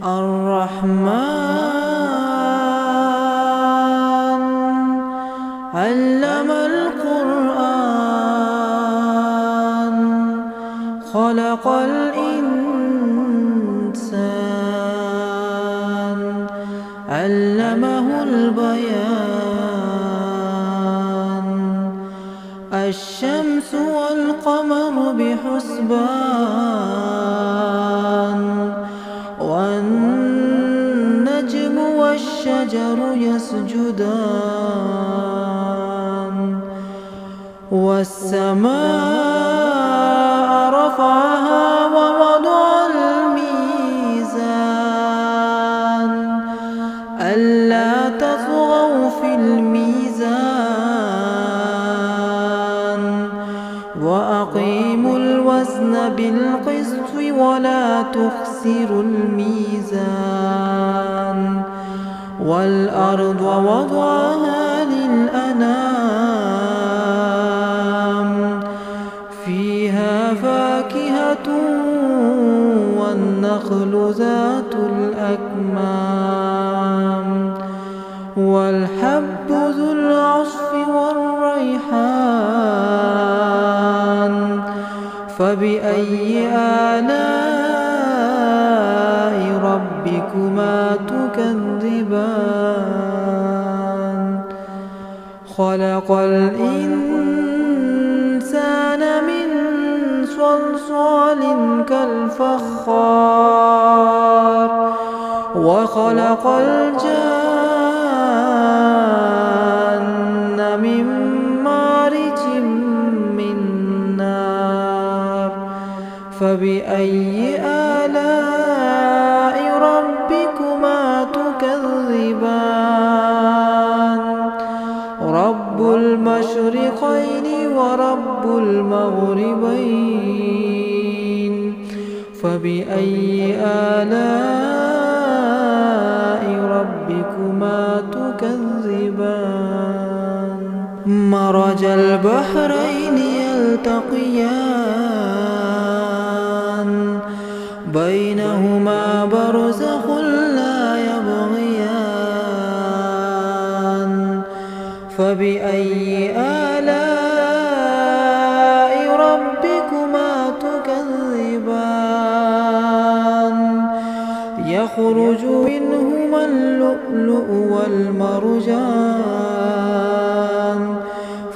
الرحمن علم القرآن خلق الإنسان علمه البيان الشمس والقمر بحسبان والنجم والشجر يسجدان والسماء رفعها ووضع الميزان ألا تطغوا في الميزان وأقيموا الوزن بالقسط ولا تخسروا الميزان والأرض وضعها للأنام فيها فاكهة والنخل ذات الأكمام والحب ذو العصف والريحان فبأي آلاء ربكما تكذبان خلق الإنسان من صلصال كالفخار وخلق الجان من مارج من نار فبأي آلاء ربكما تكذبان رب المشرقين ورب المغربين فبأي آلاء ربكما تكذبان مرج البحرين يلتقيان بينهما برزخ لا يبغيان فبأي آلاء ربكما تكذبان يخرج منهما اللؤلؤ والمرجان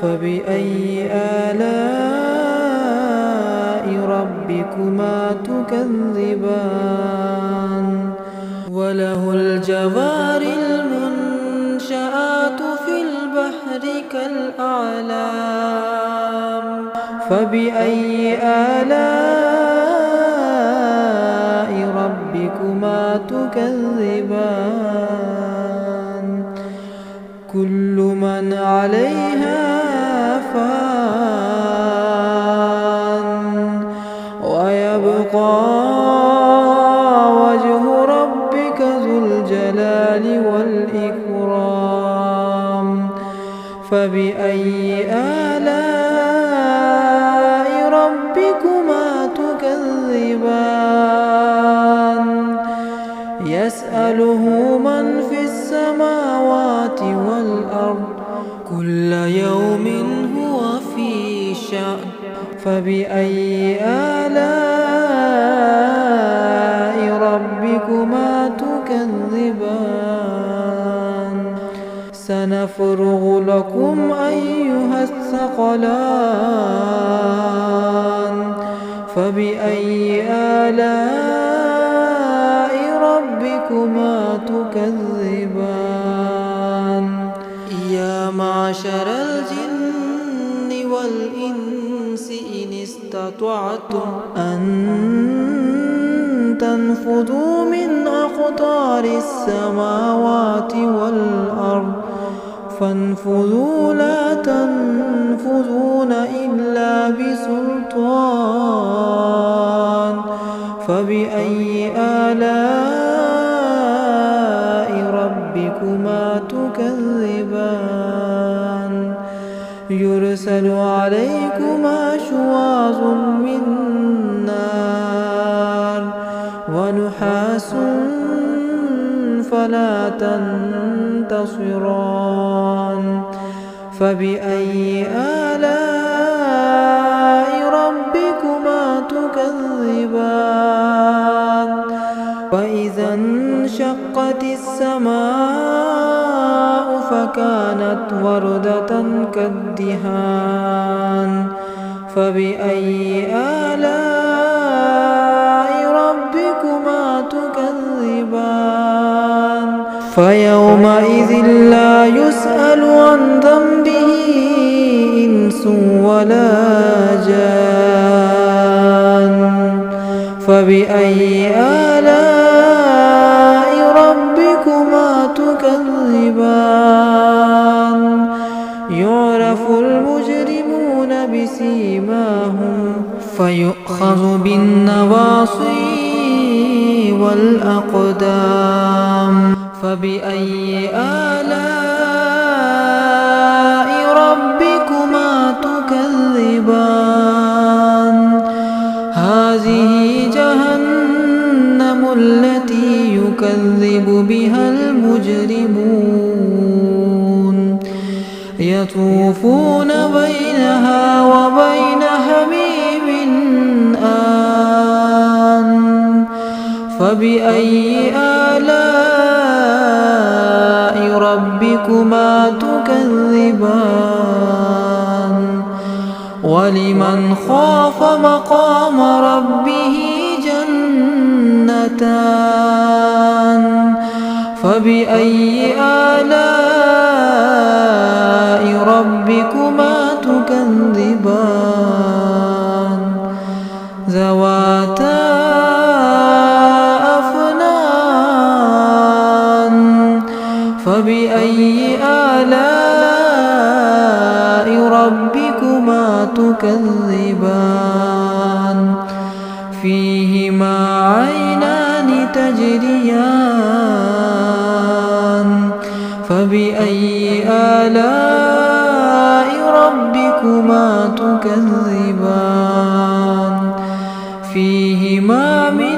فبأي آلاء ربكما تكذبان وله الجوار المنشآت في البحر كالأعلام فبأي آلاء ربكما تكذبان كل من عليها فان ويبقى وجه ربك ذو الجلال والإكرام فبأي آلاء ربكما تكذبان يسأله من في السماوات والأرض كل يوم هو في شأن فبأي آلاء ربكما تكذبان سنفرغ لكم أيها الثقلان فبأي آلاء ربكما تكذبان يا معشر الجن والإنس إن استطعتم أن تنفذوا من أقطار السماوات والأرض فانفذوا لا تنفذون إلا بسلطان فبأي آلاء ربكما تكذبان يرسل عليكما شواظ من نار ونحاس فلا تنتصران فبأي آلاء ربكما تكذبان وإذا انشقت السماء فكانت وردة كالدهان فبأي آلاء ربكما تكذبان فيومئذ لا يسأل عن ذنبه إنس ولا جان فبأي آلاء ربكما تكذبان يعرف المجرمون بسيماهم فيؤخذ بالنواصي والأقدام فبأي آلاء ربكما تكذبان هذه جهنم التي يكذب بها المجرمون يطوفون بينها وبين حميم آن فبأي آلاء ربكما تكذبان ولمن خاف مقام ربه جنتان فبأي آلاء ربكما تكذبان ذواتا أفنان فبأي آلاء ربكما تكذبان فيهما عينان تجريان فبأي آلاء ربكما تكذبان فيهما من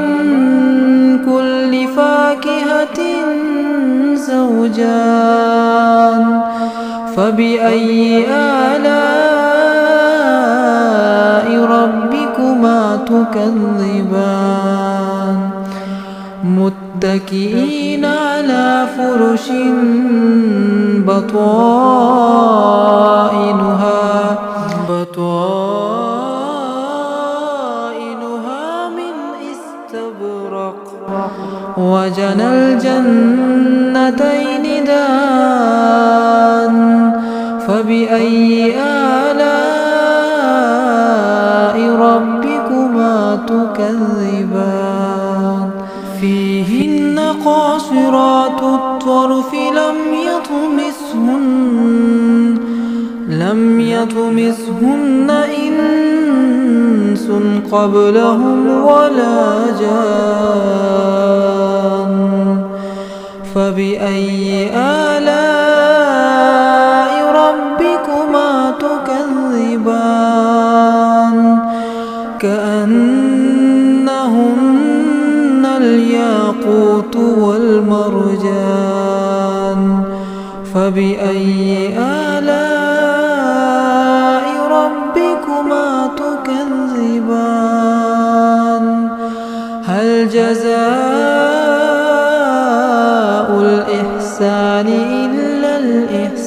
كل فاكهة زوجان فبأي آلاء ربكما تكذبان متكئين على فرش بطائنها من استبرق وجنى الجنتين دان فبأي آلاء ربكما تكذبان فيهن قاصرات الطرف لم يطمثهن إنس قبلهم ولا جان فبأي آلاء ربكما تكذبان كأنهن الياقوت والمرجان فبأي آلاء ربكما تكذبان هل جزاء الإحسان إلا الإحسان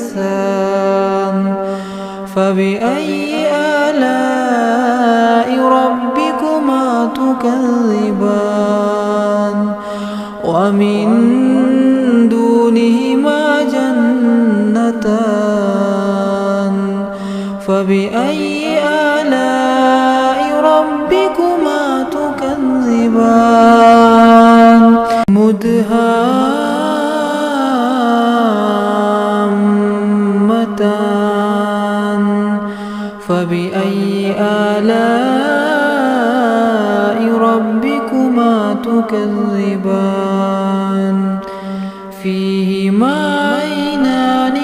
فبأي آلاء ربكما تكذبان ومن دونهما جنتان فبأي آلاء ربكما تكذبان مدهامتان فبأي آلاء ربكما تكذبان فيهما عينان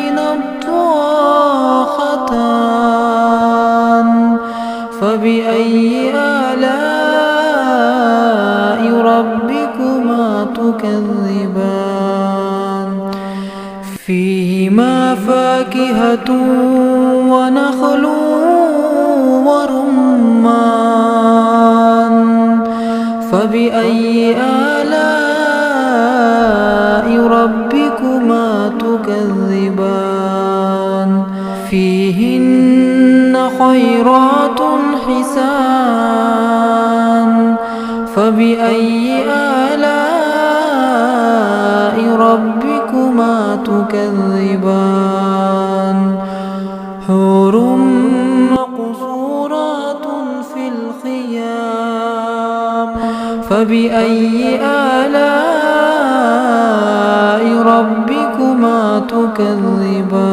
نضاختان فبأي آلاء ربكما تكذبان فاكهة ونخل ورمان فبأي آلاء ربكما تكذبان فيهن خيرات حسان فبأي آلاء ربكما تكذبان حور مقصورات في الخيام فبأي آلاء ربكما تكذبان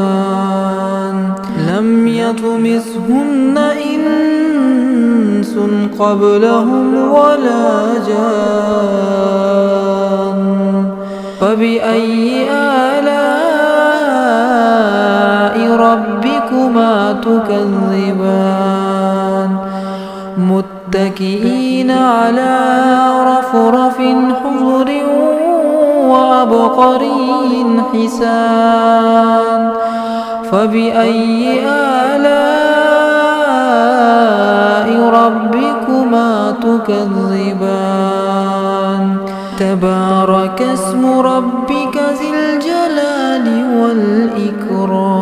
لم يطمثهن إنس قبلهم ولا جان فبأي آلاء ربكما تكذبان متكئين على رفرف خضر وعبقري حسان فبأي آلاء ربكما تكذبان تبارك اسم ربك ذي الجلال والإكرام